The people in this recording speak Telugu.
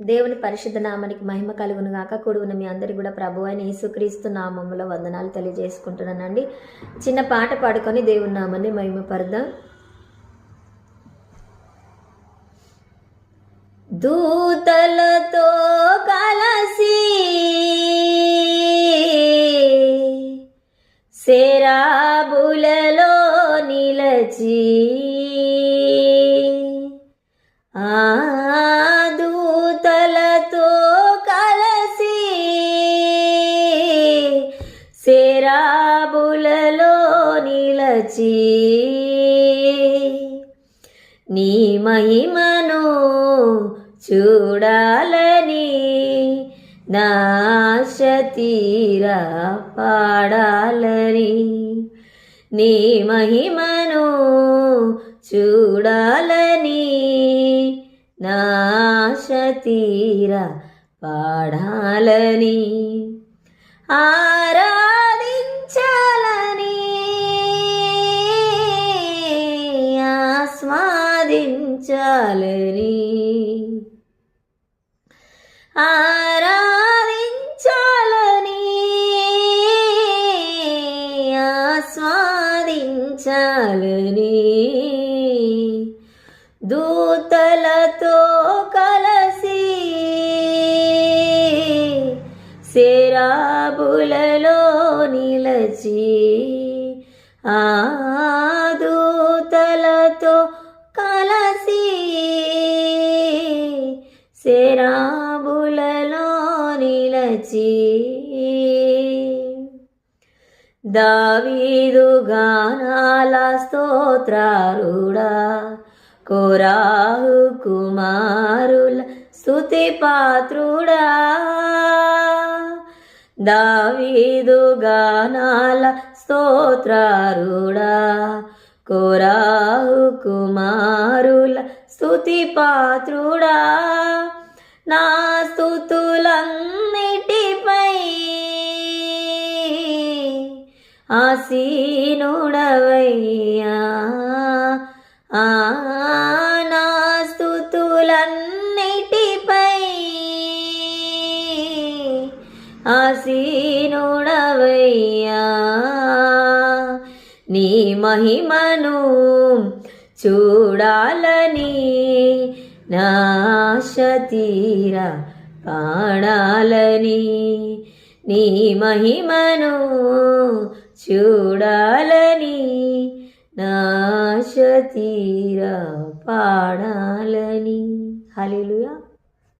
దేవుని పరిశుద్ధ నామానికి మహిమ కలుగును గాక. కూడుకున్న మీ అందరికీ కూడా ప్రభు అయిన యేసుక్రీస్తు నామములో వందనాలు తెలియజేసుకుంటున్నానండి. చిన్న పాట పాడుకొని దేవుని నామాన్ని మహిమపరదాం. దూతలతో కలసి సెరాబులలో నిలచి దూతలతో కలసి సెరాబులలో నిలచి నీ మహిమను చూడాలని నాశ తీరా పాడాలని, నీ మహిమను చూడాలని నాశ తీరా పాడాలని, ఆరాధించాలని ఆస్వాదించాలని, ఆరాధించాలని ఆస్వాదించాలని, దూతలతో కలసి సెరాబులలో నిలచి దూతలతో కలసి సెరాబులలో నిలచి దావీదు గానాల స్తోత్రారుడా కోరాహు కుమారుల స్తుతి పాత్రుడా, దావీదు గానాల స్తోత్రారుడా కోరాహు కుమారుల స్తుతి పాత్రుడా, నా స్తుతులన్నిటిపై ఆసీనుడవయ్యా, నా స్తుతులన్నిటిపై ఆసీనుడవయ్యా, నీ మహిమను చూడాలని నాశ తీరా పాడాలని, నీ మహిమను చూడాలని నాశ తీరా పాడాలని. హల్లెలూయా.